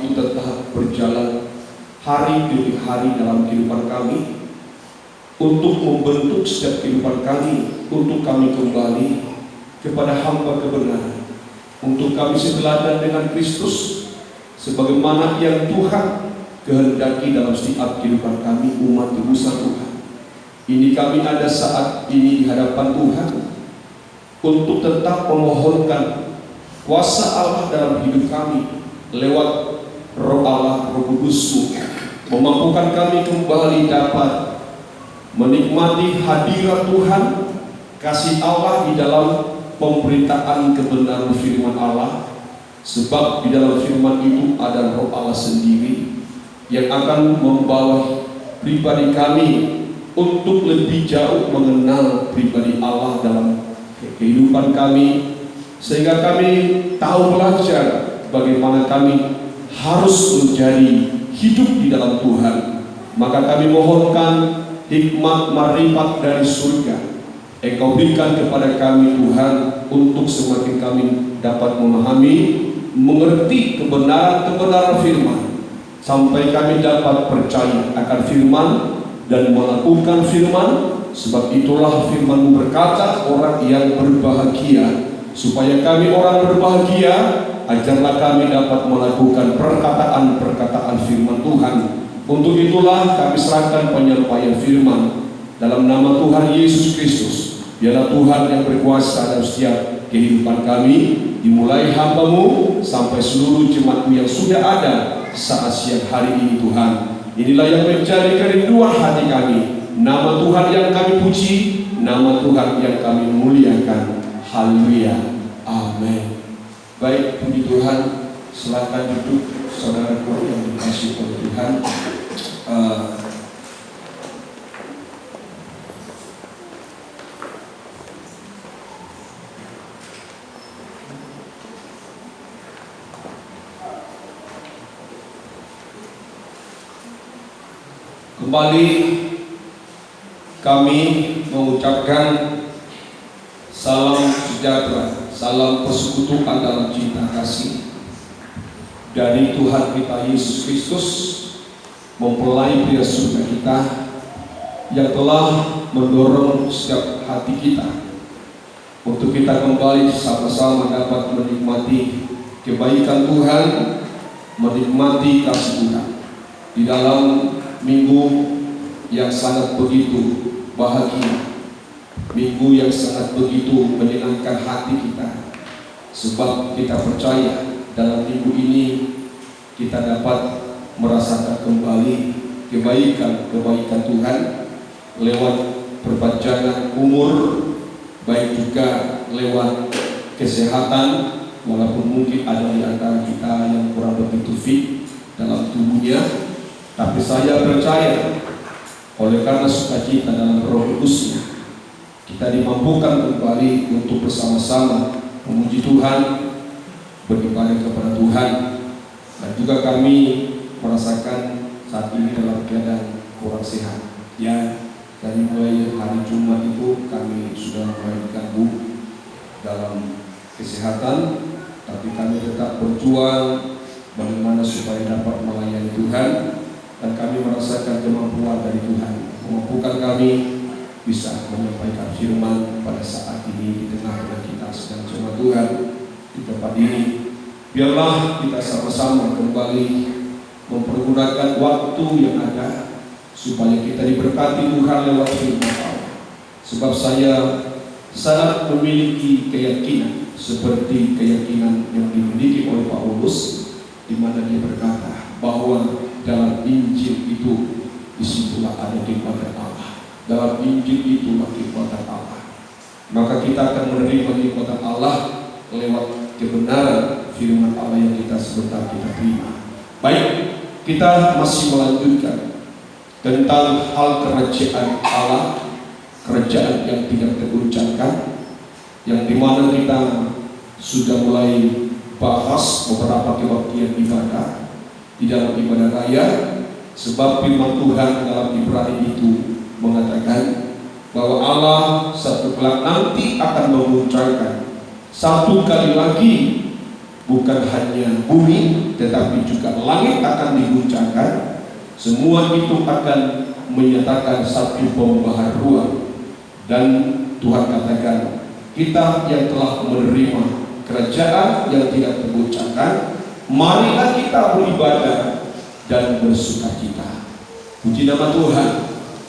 itu tetap berjalan hari demi hari dalam kehidupan kami, untuk membentuk setiap kehidupan kami, untuk kami kembali kepada hamba kebenaran, untuk kami seteladan dengan Kristus, sebagaimana yang Tuhan kehendaki dalam setiap kehidupan kami, umat tebusan Tuhan. Ini kami ada saat ini di hadapan Tuhan untuk tetap memohonkan kuasa Allah dalam hidup kami lewat Roh Allah, Roh Kudus-Mu, memampukan kami kembali dapat menikmati hadirat Tuhan, kasih Allah di dalam pemberitaan kebenaran firman Allah. Sebab di dalam firman itu ada Roh Allah sendiri yang akan membawa pribadi kami untuk lebih jauh mengenal pribadi Allah dalam kehidupan kami, sehingga kami tahu belajar bagaimana kami harus menjadi hidup di dalam Tuhan. Maka kami mohonkan hikmat marifat dari surga Engkau berikan kepada kami Tuhan, untuk semakin kami dapat memahami, mengerti kebenaran-kebenaran firman, sampai kami dapat percaya akan firman dan melakukan firman. Sebab itulah firman berkata, orang yang berbahagia. Supaya kami orang berbahagia, ajarlah kami dapat melakukan perkataan-perkataan firman Tuhan. Untuk itulah kami serahkan penyampaian firman dalam nama Tuhan Yesus Kristus. Biarlah Tuhan yang berkuasa dalam setiap kehidupan kami, dimulai hamba-Mu sampai seluruh jemaat-Mu yang sudah ada saat siang hari ini. Tuhan, inilah yang menjadi kerinduan hati kami. Nama Tuhan yang kami puji, nama Tuhan yang kami muliakan. Haleluya, amin. Baik, puji Tuhan. Silakan duduk saudaraku yang dikasihi oleh Tuhan. Kembali kami mengucapkan salam sejahtera, salam persekutuan dalam cinta kasih dari Tuhan kita Yesus Kristus, mempelai pria surga kita yang telah mendorong setiap hati kita untuk kita kembali sama-sama dapat menikmati kebaikan Tuhan, menikmati kasih Tuhan di dalam minggu yang sangat begitu bahagia, minggu yang sangat begitu menyenangkan hati kita. Sebab kita percaya dalam minggu ini kita dapat merasakan kembali kebaikan-kebaikan Tuhan lewat perpanjangan umur, baik juga lewat kesehatan. Walaupun mungkin ada di antara kita yang kurang begitu fit dalam tubuhnya, tapi saya percaya oleh karena sukacita dalam Roh Kudus-Nya, kita dimampukan kembali untuk bersama-sama memuji Tuhan, beribadah kepada Tuhan. Dan juga kami merasakan saat ini dalam keadaan kurang sehat. Ya, dari mulai hari Jumat itu kami sudah mulai diganggu dalam kesehatan, tapi kami tetap berjuang bagaimana supaya dapat melayani Tuhan. Dan kami merasakan kemampuan dari Tuhan, memampukan kami bisa menyampaikan firman pada saat ini di tengah-tengah kita sedang jemaat Tuhan di tempat ini. Biarlah kita sama-sama kembali mempergunakan waktu yang ada supaya kita diberkati Tuhan lewat firman Allah. Sebab saya sangat memiliki keyakinan seperti keyakinan yang dimiliki oleh Paulus, di mana dia berkata bahwa dalam Injil itu disitulah ada kekuatan Allah. Dalam Injil itulah kekuatan Allah. Maka kita akan menerima kekuatan Allah lewat kebenaran firman Allah yang kita sebentar kita terima. Baik, kita masih melanjutkan tentang hal kerajaan Allah, kerajaan yang tidak tergoncangkan, yang dimana kita sudah mulai bahas beberapa kebaktian ibadah di dalam ibadah raya. Sebab firman Tuhan dalam Ibrani itu mengatakan bahwa Allah satu kelak nanti akan memunculkan satu kali lagi bukan hanya bumi, tetapi juga langit akan diguncangkan. Semua itu akan menyatakan satu pembaharuan. Dan Tuhan katakan, kita yang telah menerima kerajaan yang tidak tergoncangkan, marilah kita beribadah dan bersukacita. Puji nama Tuhan.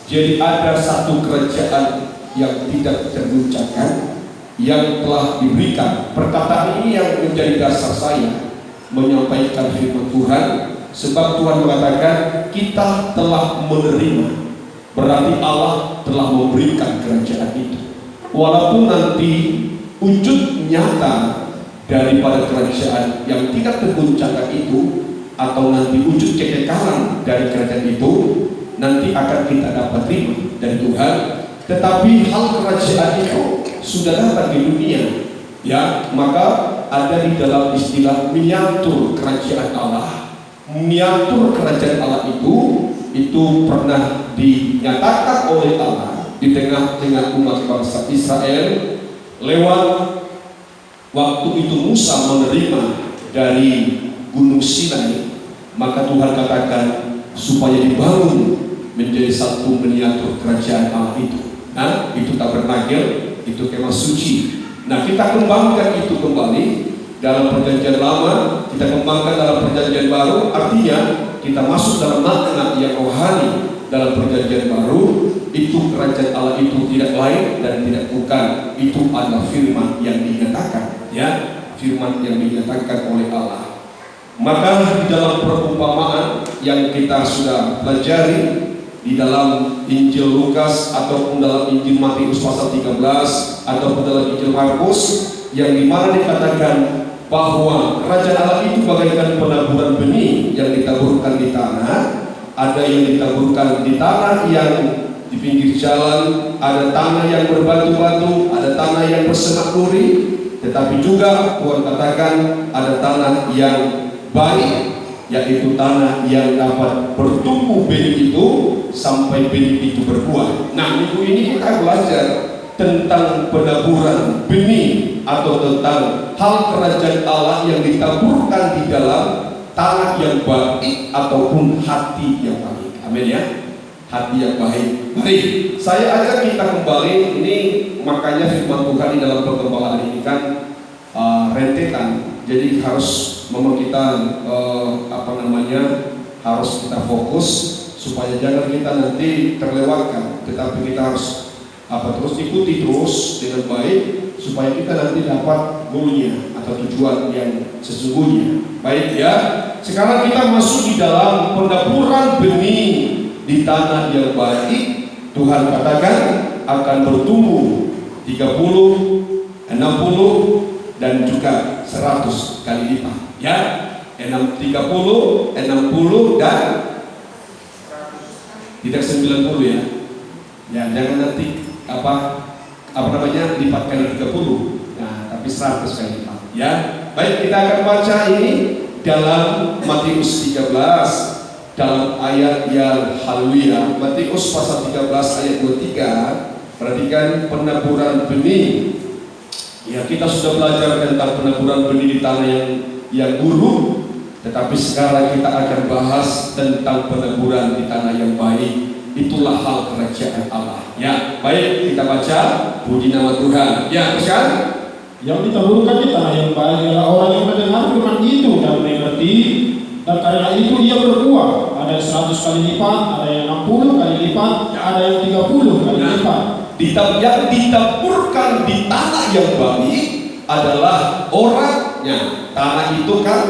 Jadi ada satu kerajaan yang tidak tergoncangkan yang telah diberikan. Perkataan ini yang menjadi dasar saya menyampaikan firman Tuhan, sebab Tuhan mengatakan kita telah menerima, berarti Allah telah memberikan kerajaan itu. Walaupun nanti wujud nyata daripada kerajaan yang tidak tergoncangkan itu, atau nanti wujud kekekalan dari kerajaan itu nanti akan kita dapat terima dari Tuhan. Tetapi hal kerajaan itu sudah datang di dunia, ya, maka ada di dalam istilah miniatur kerajaan Allah. Miniatur kerajaan Allah itu pernah dinyatakan oleh Allah di tengah-tengah umat bangsa Israel lewat waktu itu Musa menerima dari Gunung Sinai. Maka Tuhan katakan supaya dibangun menjadi satu miniatur kerajaan Allah itu. Nah, itu tabernakel, itu kemah suci. Nah, kita kembangkan itu kembali dalam perjanjian lama, kita kembangkan dalam perjanjian baru. Artinya kita masuk dalam makna yang rohani dalam perjanjian baru. Itu kerajaan Allah itu tidak lain dan tidak bukan, itu adalah firman yang dinyatakan, ya, firman yang dinyatakan oleh Allah. Maka di dalam perumpamaan yang kita sudah pelajari di dalam Injil Lukas ataupun dalam Injil Matius pasal 13 ataupun dalam Injil Markus, yang dimana dikatakan bahwa kerajaan Allah itu bagaikan penaburan benih yang ditaburkan di tanah. Ada yang ditaburkan di tanah yang di pinggir jalan, ada tanah yang berbatu-batu, ada tanah yang bersemak duri. Tetapi juga Tuhan katakan ada tanah yang baik, yaitu tanah yang dapat bertumbuh benih itu sampai benih itu berbuah. Nah, minggu ini kita belajar tentang penaburan benih atau tentang hal kerajaan Allah yang ditaburkan di dalam tanah yang baik ataupun hati yang baik. Amin ya. Hati yang baik. Mari saya ajak kita kembali. Ini makanya firman Tuhan di dalam pergumulan ini kan rentetan. Jadi harus memang kita harus kita fokus supaya jangan kita nanti terlewatkan. Tetapi kita harus terus ikuti terus dengan baik supaya kita nanti dapat goalnya atau tujuan yang sesungguhnya. Baik ya. Sekarang kita masuk di dalam penaburan benih di tanah yang baik. Tuhan katakan akan bertumbuh 30, 60 dan juga 100 kali lipat. Ya, 30, 60 dan tidak 90 ya. Ya, jangan nanti lipat kali 30. Nah, tapi 100 kali lipat. Ya. Baik, kita akan baca ini dalam Matius 13 dalam ayat yang haleluya. Matius pasal 13 ayat 23. Perhatikan penaburan benih. Ya, kita sudah belajar tentang penaburan benih di tanah yang buruk, tetapi sekarang kita akan bahas tentang penaburan di tanah yang baik. Itulah hal kerajaan Allah. Ya, baik, kita baca. Puji nama Tuhan. Ya, teruskan. Yang ditaburkan di tanah yang baik adalah orang yang mendengar firman itu dan mengerti, dan karena itu ia berbuah. Ada yang 100 kali lipat, ada yang 60 kali lipat, ada yang 30 kali lipat. Yang ditaburkan di tanah yang baik adalah orangnya. Tanah itu kan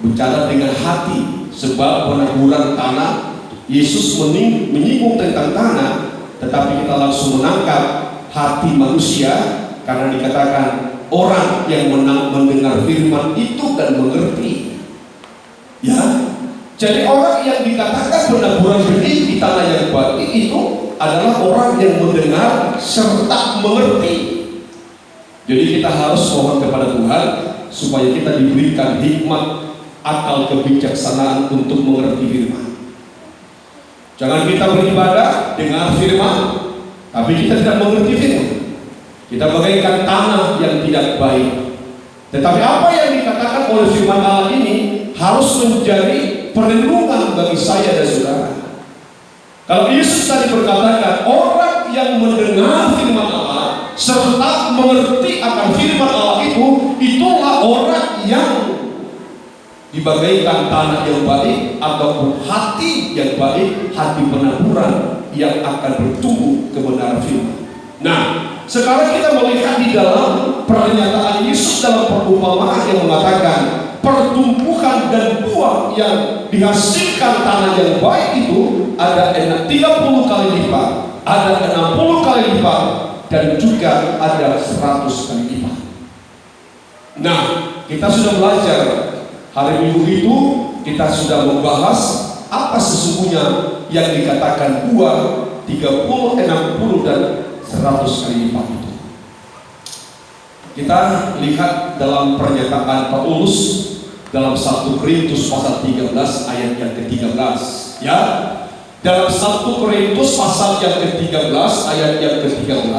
bicara dengan hati, sebab penaburan tanah, Yesus menyinggung tentang tanah, tetapi kita langsung menangkap hati manusia karena dikatakan orang yang mendengar firman itu dan mengerti. Ya, jadi orang yang dikatakan penaburan benih di tanah yang baik itu adalah orang yang mendengar serta mengerti. Jadi kita harus mohon kepada Tuhan supaya kita diberikan hikmat, akal, kebijaksanaan untuk mengerti firman. Jangan kita beribadah dengan firman, tapi kita tidak mengerti firman. Kita bagaikan tanah yang tidak baik. Tetapi apa yang dikatakan dikatakan oleh firman Allah ini harus menjadi perlindungan bagi saya dan saudara. Kalau Yesus tadi berkatakan orang yang mendengar firman Allah serta mengerti akan firman Allah itu, itulah orang yang dibagaikan tanah yang baik ataupun hati yang baik, hati penaburan yang akan bertumbuh kebenaran firman. Nah, sekarang kita melihat di dalam pernyataan Yesus dalam perumpamaan yang mengatakan pertumbuhan dan buah yang dihasilkan tanah yang baik itu ada 30 kali lipat, ada 60 kali lipat, dan juga ada 100 kali lipat. Nah, kita sudah belajar hari Minggu itu, kita sudah membahas apa sesungguhnya yang dikatakan buah 30, 60, dan 100 kali lipat itu. Kita lihat dalam pernyataan Paulus dalam 1 Korintus pasal 13 ayat yang ke-13, ya. Dalam 1 Korintus pasal yang ke-13 ayat yang ke-13,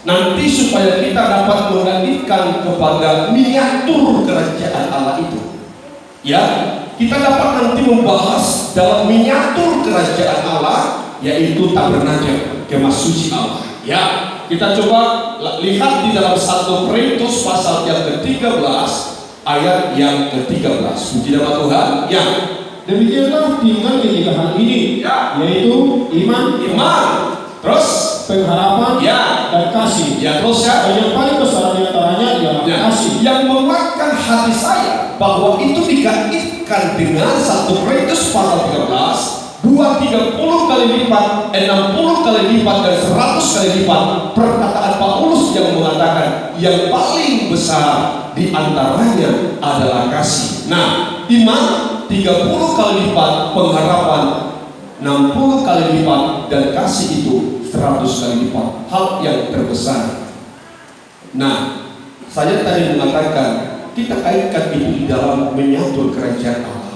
nanti supaya kita dapat mengalihkan kepada miniatur kerajaan Allah itu. Ya, kita dapat nanti membahas dalam miniatur kerajaan Allah, yaitu tabernakel, kemah suci Allah. Ya, kita coba lihat di dalam 1 Korintus pasal yang ke-13 ayat yang ke-13. Puji nama Tuhan. Ya, Demikianlah tinggal ketiga hal ini, ya, yaitu iman, terus pengharapan, ya, dan kasih. ya, terus ya. Dan yang paling besar di antaranya ialah Ya, kasih. yang menguatkan hati saya bahwa itu dikaitkan dengan 1 Korintus pasal 13, buah 30 kali lipat, 60 kali lipat, dan 100 kali lipat. Perkataan Paulus yang mengatakan yang paling besar di antaranya adalah kasih. Nah, iman 30 kali lipat, pengharapan 60 kali lipat, dan kasih itu 100 kali lipat. Hal yang terbesar. Nah, saya tadi mengatakan kita kaitkan itu di dalam menyatu kerajaan Allah.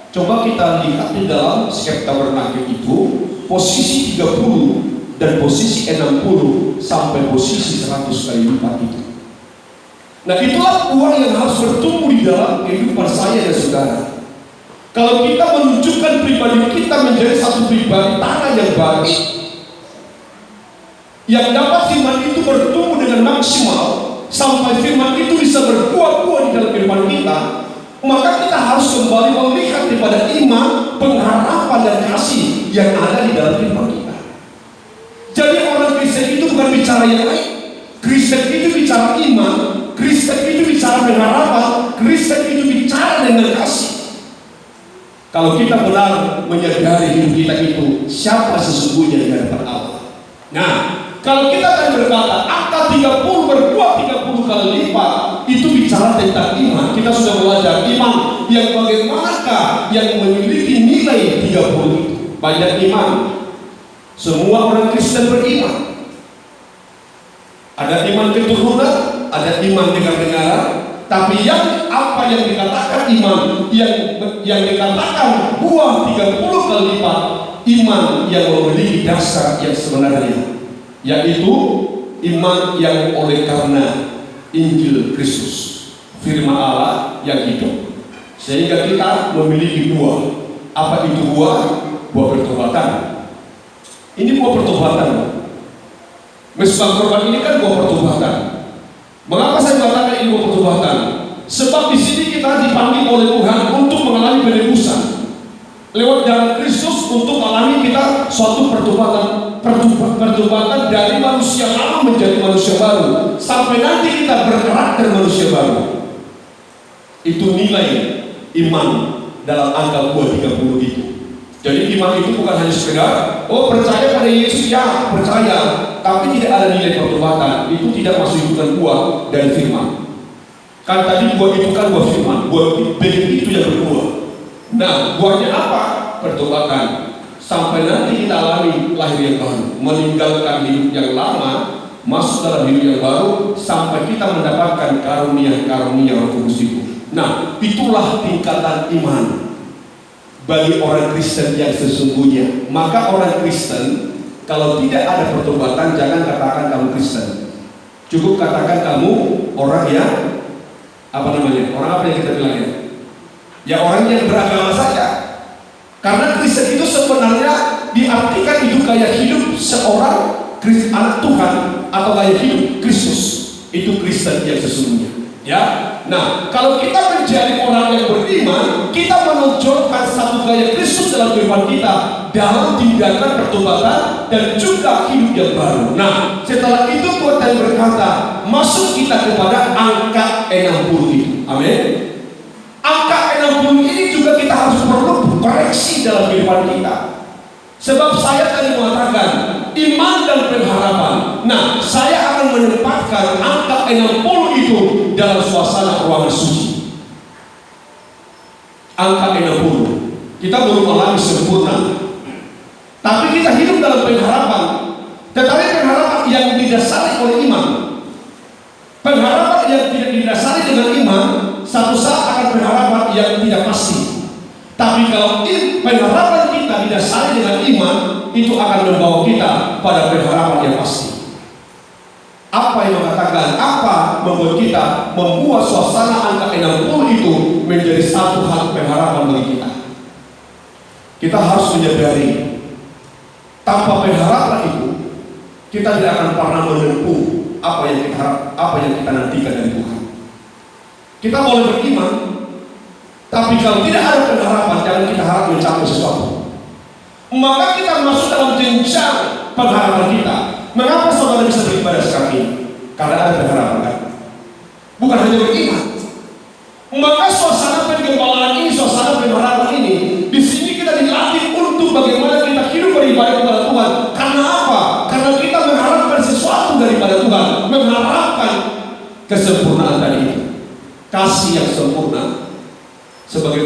Coba kita lihat di dalam skep tabernakel itu posisi 30 dan posisi 60 sampai posisi 100 kali lipat itu. Nah, itulah buah yang harus bertumbuh di dalam kehidupan saya dan saudara. Kalau kita menunjukkan pribadi kita menjadi satu pribadi tanah yang baik, yang dapat firman itu bertumbuh dengan maksimal sampai firman itu bisa berbuah-buah di dalam kehidupan kita, maka kita harus kembali melihat kepada iman, pengharapan, dan kasih yang ada di dalam kehidupan kita. Jadi orang Kristen itu bukan bicara yang lain. Kristen itu bicara iman, Kristen itu bicara pengharapan, Kristen itu bicara dengan kasih. Kalau kita benar menyadari hidup kita itu siapa sesungguhnya di hadapan Allah. Nah, kalau kita akan berkata angka 30 berbuah 30 kali lipat, itu bicara tentang iman. Kita sudah belajar iman yang bagaimanakah yang memiliki nilai 30 itu. Banyak iman. Semua orang Kristen beriman. Ada iman keturunan, ada iman dengar-dengaran. Tapi yang apa yang dikatakan iman, yang dikatakan buah 30 kali lipat, iman yang memiliki dasar yang sebenarnya, yaitu iman yang oleh karena Injil Kristus, firman Allah yang hidup, sehingga kita memiliki buah. Apa itu buah? Buah pertobatan. Ini buah pertobatan. Mesbah korban ini kan buah pertobatan. Mengapa saya mengatakan ini buah pertobatan? Sebab di sini kita dipanggil oleh Tuhan untuk mengalami penebusan lewat jalan Kristus, untuk mengalami kita suatu pertobatan dari manusia lama menjadi manusia baru, sampai nanti kita berkarakter manusia baru. Itu nilai iman dalam angka buah 30 itu. Jadi iman itu bukan hanya sekedar percaya pada Yesus, ya percaya, tapi tidak ada nilai pertobatan. Itu tidak masuk hitungan buah dari firman. Kan tadi buah itu kan buah firman, buah begitu itu yang berbuah. Nah, buahnya apa? Pertobatan. Sampai nanti kita alami lahir yang baru, meninggalkan hidup yang lama, masuk dalam hidup yang baru, sampai kita mendapatkan karunia-karunia Roh Kudus itu. Nah, itulah tingkatan iman bagi orang Kristen yang sesungguhnya. Maka orang Kristen, kalau tidak ada pertobatan, jangan katakan kamu Kristen. Cukup katakan kamu orang yang apa namanya? Orang apa yang kita bilangnya? Ya orang yang beragama saja. Karena Kristen itu sebenarnya diartikan itu gaya hidup seorang anak Tuhan atau gaya hidup Kristus. Itu Kristen yang sesungguhnya. Ya. Nah, kalau kita menjadi orang yang beriman, kita menonjolkan satu gaya Kristus dalam kehidupan kita dalam tindakan pertobatan dan juga hidup yang baru. Nah, setelah itu Tuhan berkata, masuk kita kepada angka 60 itu. Amin. Angka 60 ini juga kita harus perlu koreksi dalam kehidupan kita. Sebab saya tadi mengatakan iman dan pengharapan. Nah, saya akan menempatkan angka 60 itu dalam suasana ruangan suci. Angka 60. Kita belum alami sempurna, tapi kita hidup dalam pengharapan. Tetapi pengharapan yang didasari oleh iman. Pengharapan yang tidak didasari dengan iman, satu saat akan pengharapan yang tidak pasti. Tapi kalau pengharapan kita didasari dengan iman, itu akan membawa kita pada pengharapan yang pasti. Apa yang mengatakan, apa membuat kita membuat suasana angka 60 itu menjadi satu hal pengharapan bagi kita. Kita harus menyadari, tanpa pengharapan itu, kita tidak akan pernah menempuh apa yang kita nantikan dari Tuhan. Kita boleh beriman, tapi kalau tidak ada pengharapan, jangan kita harap mencapai sesuatu. Maka kita masuk dalam jenjang pengharapan kita. Mengapa saudara bisa beribadah sekarang ini? Karena ada pengharapan, kan? Bukan hanya beriman. Maka suasana penggembalaan ini, suasana pengharapan ini, di sini kita dilatih untuk bagaimana kita hidup beribadah kepada Tuhan. Karena apa? Karena kita mengharapkan sesuatu daripada Tuhan, mengharapkan kesempurnaan tadi itu, kasih yang sempurna sebagai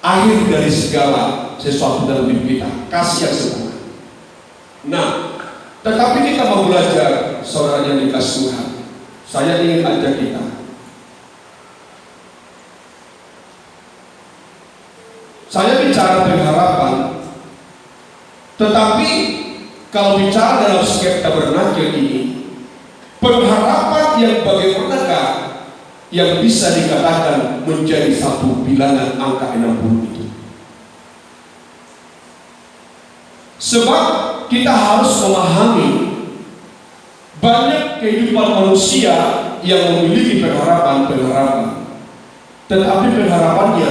akhir dari segala sesuatu dalam hidup kita, kasih yang sempurna. Nah, tetapi kita mau belajar, saudara yang dikasih Tuhan, saya ingin ajak kita, saya bicara pengharapan, tetapi kalau bicara dalam skep tabernakel ini, pengharapan yang bagaimanakah yang bisa dikatakan menjadi satu bilangan angka 60 itu. Sebab kita harus memahami banyak kehidupan manusia yang memiliki pengharapan, tetapi pengharapannya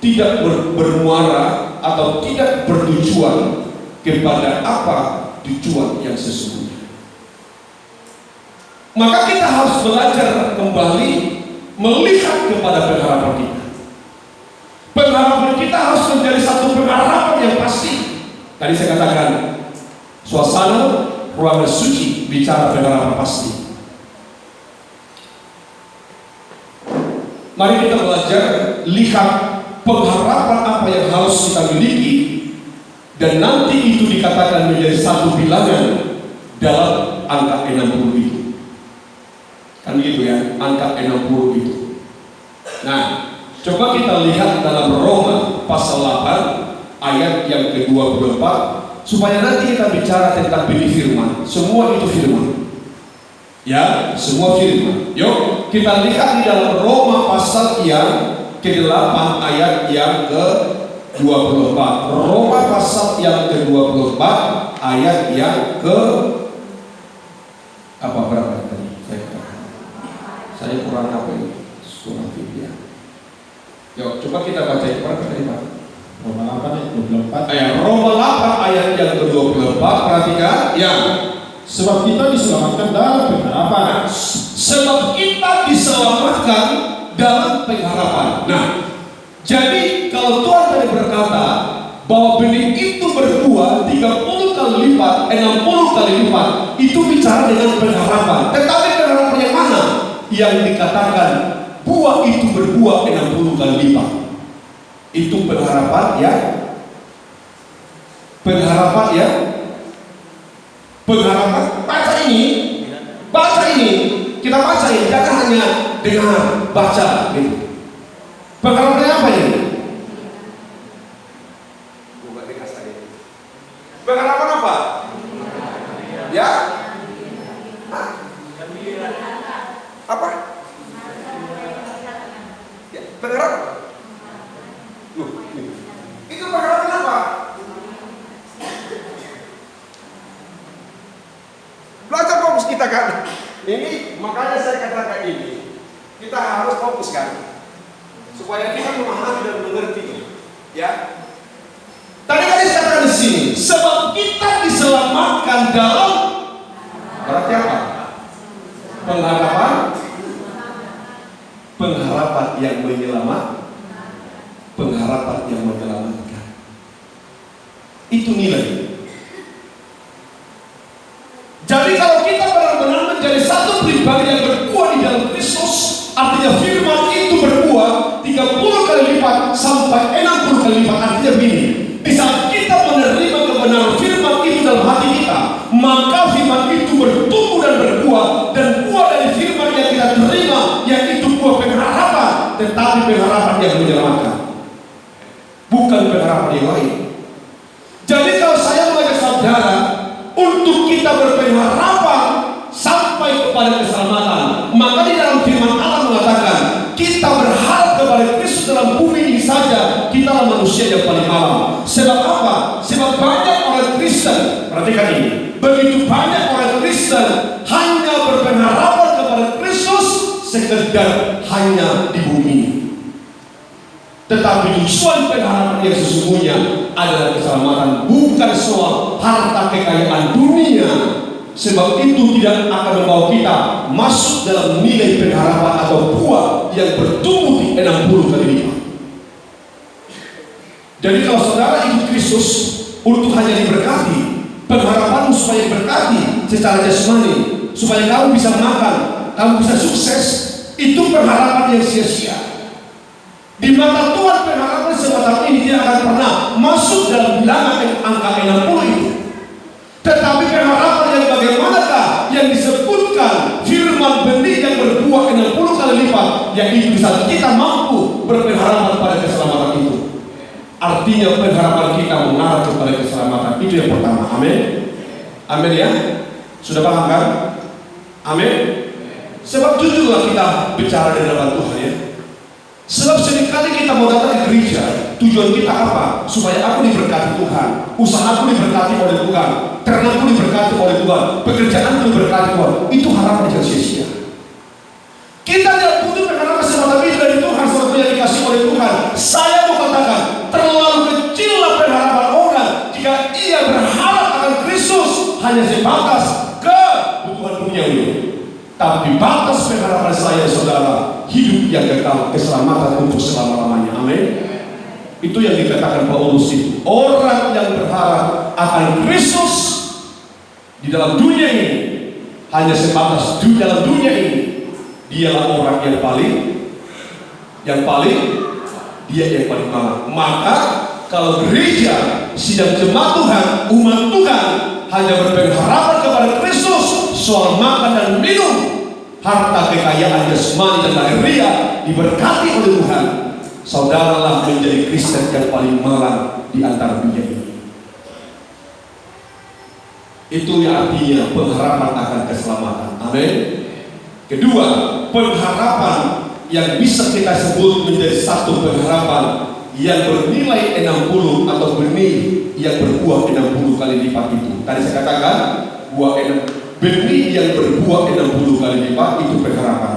tidak bermuara atau tidak bertujuan kepada apa tujuan yang sesungguhnya. Maka kita harus belajar kembali melihat kepada pengharapan kita. Pengharapan kita harus menjadi satu pengharapan yang pasti. Tadi saya katakan, suasana ruangan suci bicara pengharapan pasti. Mari kita belajar lihat pengharapan apa yang harus kita miliki, dan nanti itu dikatakan menjadi satu bilangan dalam angka 60 itu. Kan gitu ya, angka 60 itu. Nah, coba kita lihat dalam Roma pasal 8 ayat yang ke-24, supaya nanti kita bicara tentang pilih firman. Semua itu firman. Ya, semua firman. Yuk, kita lihat di dalam Roma pasal yang ke-8 ayat yang ke-24. Roma pasal yang ke-24 ayat yang ke berapa tadi? Saya kurang apa ini? Kurang ya. Yuk, coba kita baca itu berapa tadi, Pak? Roma 8 ayat 24. Roma 8 ayat yang ke-24. Perhatikan, ya. Sebab kita diselamatkan dalam pengharapan. Sebab kita diselamatkan dalam pengharapan. Nah, jadi kalau Tuhan tadi berkata bahwa benih itu berbuah 30 kali lipat, 60 kali lipat, itu bicara dengan pengharapan. Tetapi pengharapan yang mana? Yang dikatakan buah itu berbuah 60 kali lipat. Itu pengharapan ya. Pengharapan ya. Pengharapan. Baca ini. Kita baca ini. Jangan hanya dengar, baca. Gitu. Pengharapan apa ini? Pengharapan apa? Ya? Apa? kita kan. Ini makanya saya katakan ini, kita harus fokus kan, supaya kita memahami dan mengerti. Ya. Tadi saya katakan di sini, sebab kita diselamatkan dalam berarti apa? Pengharapan yang menyelamatkan. Itu nilai. Jadi kalau kita benar-benar menjadi satu pribadi yang berbuah di dalam Kristus, artinya firman itu berbuah 30 kali lipat sampai 60 kali lipat. Artinya begini, di saat kita menerima kebenaran firman itu dalam hati kita, maka firman itu bertumbuh dan berbuah, dan buah dari firman yang kita terima, yaitu buah pengharapan, tetapi pengharapan yang menyelamatkan, bukan pengharapan yang lain. Jadi kalau saya mengajak saudara untuk kita berpengharapan sampai kepada keselamatan, maka di dalam firman Allah mengatakan kita berharap kepada Kristus dalam bumi ini saja, kitalah manusia yang paling malam. Sebab apa? Sebab banyak orang Kristen, perhatikan ini, begitu banyak orang Kristen hanya berpengharapan kepada Kristus sekedar hanya di bumi. Tetapi tujuan pengharapan yang sesungguhnya adalah keselamatan, bukan soal harta kekayaan dunia. Sebab itu tidak akan membawa kita masuk dalam nilai pengharapan atau buah yang bertumbuh di 60 kali lipat. Jadi kalau saudara ikut Kristus untuk hanya diberkati, pengharapanmu supaya diberkati secara jasmani, supaya kamu bisa makan, kamu bisa sukses, itu pengharapan yang sia-sia. Di mata Tuhan pengharapan semacam ini tidak akan pernah masuk dalam bilangan angka 60 itu. Tetapi pengharapan yang bagaimanakah yang disebutkan firman benih yang berbuah 60 kali lipat, yaitu saat kita mampu berpengharapan pada keselamatan itu. Artinya pengharapan kita mengarah kepada keselamatan. Itu yang pertama. Amin. Amin ya. Sudah paham kan? Amin. Sebab jujurlah kita bicara di dalam Tuhan ya. Sebab seringkali kita mau datang ke gereja, tujuan kita apa? Supaya aku diberkati Tuhan, usahaku diberkati oleh Tuhan, ternakku diberkati oleh Tuhan, pekerjaanku diberkati Tuhan. Itu harapan yang sia-sia. Kita tidak butuh pengharapan semata itu dari Tuhan seperti yang dikasih oleh Tuhan. Saya mau katakan, terlalu kecillah pengharapan orang jika ia berharap akan Kristus hanya sebatas kebutuhan duniawi. Tapi batas pengharapan saya saudara, hidup yang kekal, keselamatan untuk selama-lamanya. Amin. Itu yang dikatakan Paulus itu. Orang yang berharap akan Kristus di dalam dunia ini hanya sebatas di dalam dunia ini, dialah orang yang paling dia yang paling malang. Maka kalau gereja sidang jemaat Tuhan, umat Tuhan hanya berpengharapan kepada Kristus soal makan dan minum, harta kekayaan jasmani dan lahiriah diberkati oleh Tuhan, saudaralah menjadi Kristen yang paling malang di antara dunia ini. Itu yang artinya pengharapan akan keselamatan. Amin. Kedua, pengharapan yang bisa kita sebut menjadi satu pengharapan yang bernilai 60 atau benih yang berbuah 60 kali lipat itu. Tadi saya katakan benih yang berbuah 60 kali lipat itu pengharapan.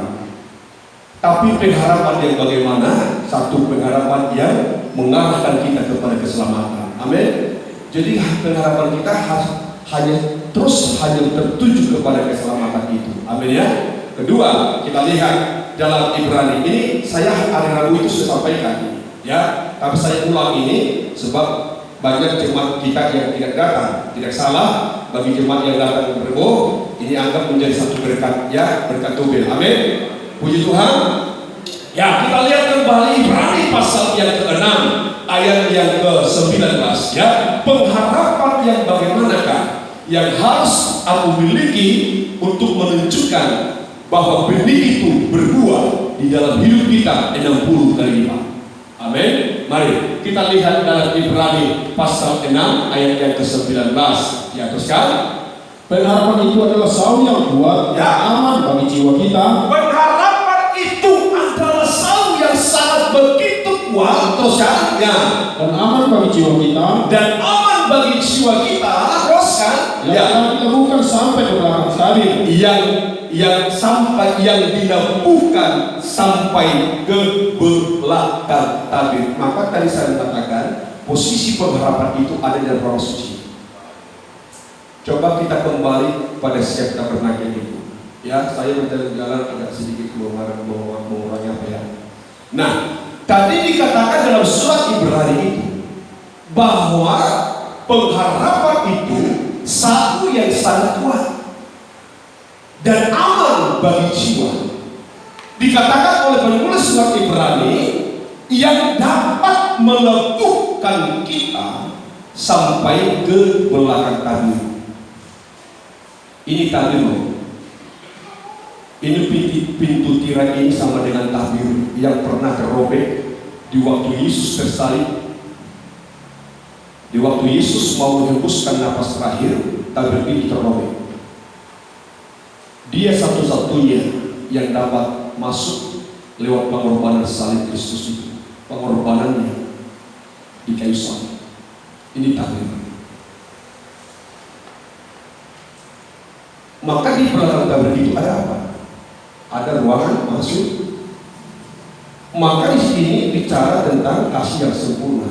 Tapi pengharapan yang bagaimana? Satu pengharapan yang mengarahkan kita kepada keselamatan. Amin. Jadi pengharapan kita hanya tertuju kepada keselamatan itu. Amin ya. Kedua, kita lihat dalam Ibrani ini, saya hari Rabu itu sudah sampaikan ya, tapi saya ulang ini sebab banyak jemaat kita yang tidak datang. Tidak salah, bagi jemaat yang datang ke Rebo, ini anggap menjadi satu berkat ya, berkat tobel. Amin. Puji Tuhan. Ya, kita lihat kembali Ibrani pasal yang ke-6 ayat yang ke-19 ya. Pengharapan yang bagaimanakah yang harus aku miliki untuk menunjukkan bahwa benih itu berbuah di dalam hidup kita 60 kali lipat. Amin. Mari kita lihat dalam Ibrani pasal 6 ayat yang ke-19. Ya, teruskan. Pengharapan itu adalah saung yang kuat dan aman bagi jiwa kita. Pengharapan itu adalah saung yang sangat begitu kuat, teruskan. Ya. Dan aman bagi jiwa kita. Dan aman bagi jiwa kita. Terus kan? Yang akan dilakukan sampai ke belakang tabir. Yang dilakukan sampai ke belakang tabir. Maka tadi saya katakan posisi pengharapan itu ada di dalam ruang suci. Coba kita kembali pada siap tabernakel itu. Ya, saya berjalan-jalan agak sedikit mengurangi apa ya. Nah, tadi dikatakan dalam surat Ibrani itu bahwa pengharapan itu satu yang sangat kuat dan aman bagi jiwa. Dikatakan oleh penulis surat Ibrani yang dapat melepuhkan kita sampai ke belakang tabir. Ini tabir loh. Ini pintu tirai ini sama dengan tabir yang pernah terrobek di waktu Yesus tersalib. Di waktu Yesus mau menghembuskan napas terakhir, tabir itu terrobek. Dia satu-satunya yang dapat masuk lewat pengorbanan salib Kristus itu. Pengorbanannya di kayu salib. Ini tabir. Maka di belakang tabir itu ada apa? Ada ruangan masuk. Maka di sini bicara tentang kasih yang sempurna.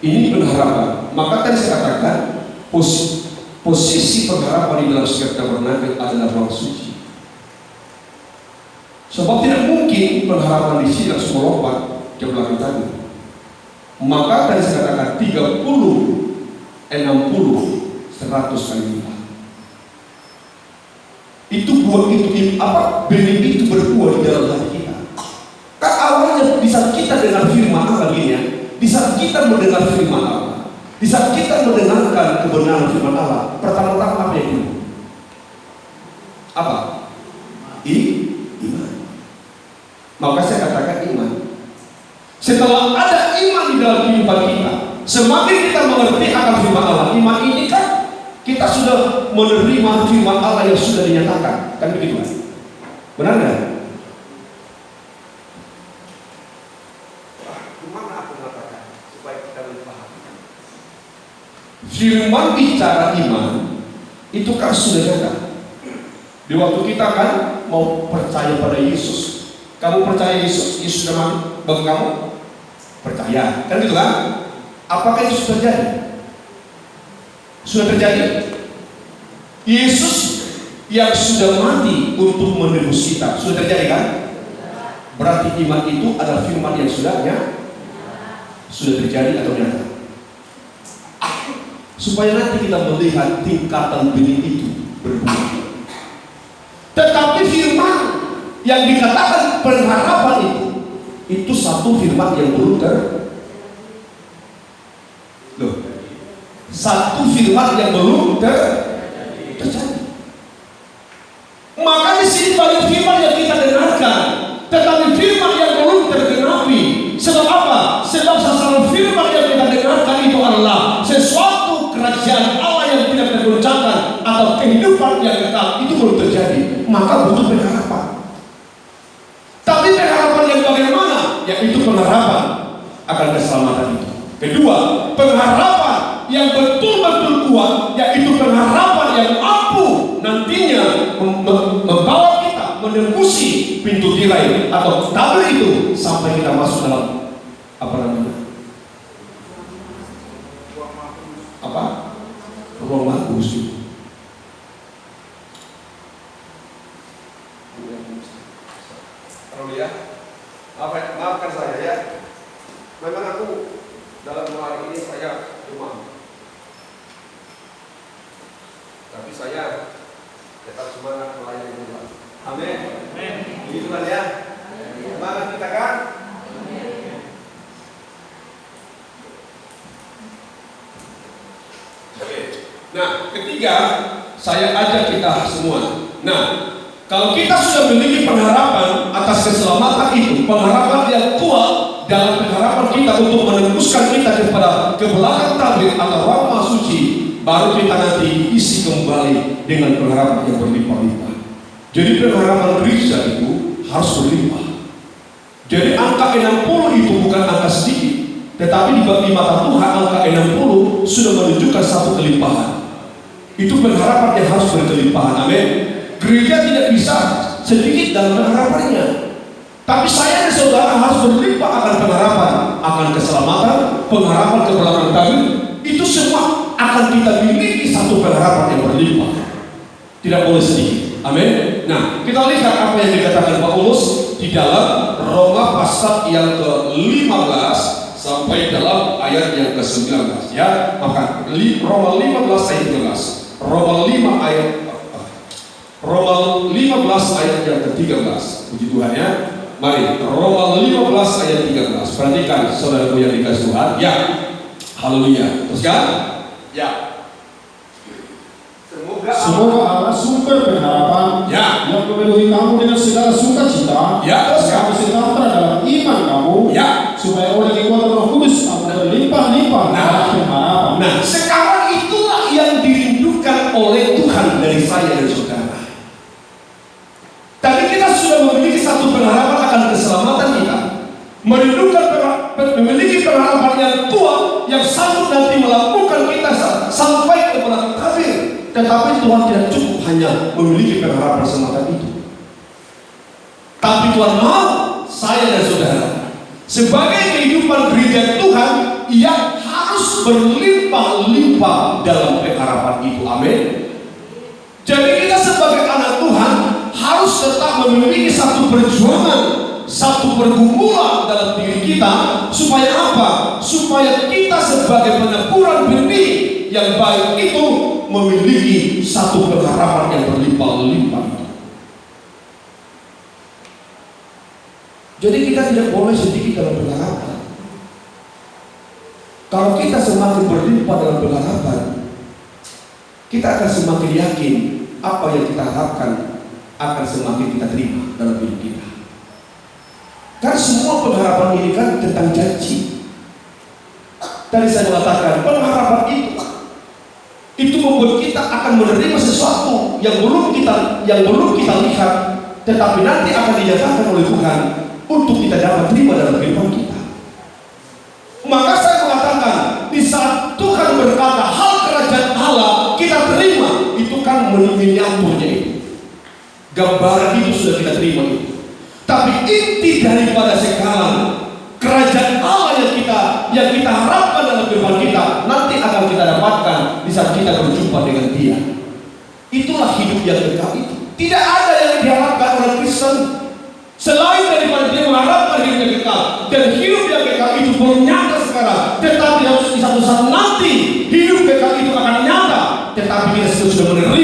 Ini pengharapan. Maka tadi saya katakan posisi pengharapan di dalam setiap tabernakel adalah ruang suci. Sebab tidak mungkin pengharapan di sini langsung melompat ke belakang tabir. Maka tadi saya katakan 30, 60, 100 kali lipat. Itu buah itu apa? Benih itu berbuah di dalam hati kita. Kan awalnya di saat kita dengar firman Allah gini ya, di saat kita mendengar firman Allah, di saat kita mendengarkan kebenaran firman Allah, pertama-tama apa yang itu? Apa? Iman. Maka saya katakan iman. Setelah ada iman di dalam kehidupan kita, semakin kita mengerti akan firman Allah, iman ini kan kita sudah menerima firman Allah yang sudah dinyatakan, kan begitu kan? Benar nggak? Gimana aku mengatakan supaya kita lebih paham? Firman bicara iman itu kan sudah nyata. Di waktu kita kan mau percaya pada Yesus, kamu percaya Yesus sudah mati bagi kamu? Percaya, kan gitu kan? Apakah itu sudah terjadi? Sudah terjadi? Yesus yang sudah mati untuk menebus kita sudah terjadi kan? Berarti iman itu adalah firman yang sudah terjadi atau nyata. Supaya nanti kita melihat tingkatan benih itu berbuah. Tetapi firman yang dikatakan pengharapan itu satu firman yang belum satu firman yang belum terjadi. Maka di sini banyak firman yang kita dengarkan, tetapi firman yang belum tergenapi. Sebab apa? Sebab sasaran firman yang kita dengarkan itu adalah sesuatu kerajaan Allah yang tidak tergoncangkan atau kehidupan yang kekal. Itu belum terjadi. Maka butuh pengharapan. Tapi pengharapan yang bagaimana? Yaitu pengharapan akan keselamatan itu. Kedua, pengharapan yang betul-betul kuat, yaitu pengharapan yang mampu nantinya membawa kita menembusi pintu tirai atau tabir itu sampai kita masuk dalam ruang mahfuz itu. Maafkan saya ya. Memang aku dalam hari ini saya demam. Tapi saya tetap semangat melayani Tuhan. Amin. Begitu kan ya? Semangat kita kan? Oke. Nah, ketiga, saya ajak kita semua. Nah, kalau kita sudah memiliki pengharapan atas keselamatan itu, pengharapan yang kuat dalam pengharapan kita untuk menembuskan kita kepada ke belakang tabir atau ruang suci, baru kita nanti isi kembali dengan pengharapan yang berlimpah-limpah. Jadi pengharapan gereja itu harus berlimpah. Jadi angka 60 itu bukan angka sedikit. Tetapi di mata Tuhan angka 60 sudah menunjukkan satu kelimpahan. Itu pengharapan yang harus berkelimpahan. Amin. Gereja tidak bisa sedikit dalam pengharapannya. Tapi saya dan saudara harus berlimpah akan pengharapan, akan keselamatan, pengharapan kepulangan kami. Itu semua akan kita miliki satu pengharapan yang berlimpah. Tidak boleh sedikit. Amin. Nah, kita lihat apa yang dikatakan Paulus di dalam Roma pasal yang ke-15 sampai dalam ayat yang ke-19. Ya, maka Roma 15 ayat 13. Roma 15 ayat yang ke-13. Puji Tuhan ya. Mari, Roma 15 ayat 13. Perhatikan saudaraku yang dikasih Tuhan. Ya. Haleluya. Teruskan? Ya. Semoga Allah sumber pengharapan yang memenuhi kamu dengan segala sukacita, kamu sejahtera dalam iman kamu, supaya oleh kekuatan Roh Kudus kamu berlimpah-limpah dalam pengharapan. Nah, sekarang itulah yang dirindukan oleh Tuhan dari saya dan saudara. Tadi kita sudah memiliki satu pengharapan akan keselamatan kita, merindukan memiliki pengharapan yang tua yang sanggup nanti melakukan kita sampai kepada akhir. Tetapi Tuhan tidak cukup hanya memiliki pengharapan semata itu. Tapi Tuhan mau saya dan saudara sebagai kehidupan gereja Tuhan yang harus berlimpah-limpah dalam pengharapan itu. Amin. Jadi kita sebagai anak Tuhan harus tetap memiliki satu perjuangan, satu pergumulan dalam diri kita. Supaya apa? Supaya kita sebagai peneburan benih yang baik itu memiliki satu pengharapan yang berlimpah-limpah. Jadi kita tidak boleh sedikit dalam pengharapan. Kalau kita semakin berlimpah dalam pengharapan, kita akan semakin yakin apa yang kita harapkan akan semakin kita terima dalam hidup kita. Karena semua pengharapan ini kan tentang janji. Tadi saya mengatakan pengharapan itu membuat kita akan menerima sesuatu yang belum kita lihat, tetapi nanti akan dinyatakan oleh Tuhan untuk kita dapat terima dalam kehidupan kita. Maka saya mengatakan di saat Tuhan berkata hal kerajaan Allah kita terima, itu kan miniaturnya itu, gambaran itu sudah kita terima itu. Tapi inti daripada sekarang kerajaan Allah yang kita harapkan dalam kehidupan kita nanti akan kita dapatkan di saat kita berjumpa dengan Dia. Itulah hidup yang kekal itu. Tidak ada yang diharapkan oleh Kristen selain daripada dia mengharapkan hidup yang kekal, dan hidup yang kekal itu belum nyata sekarang. Tetapi harus di satu saat nanti hidup kekal itu akan nyata. Tetapi kita sudah menerima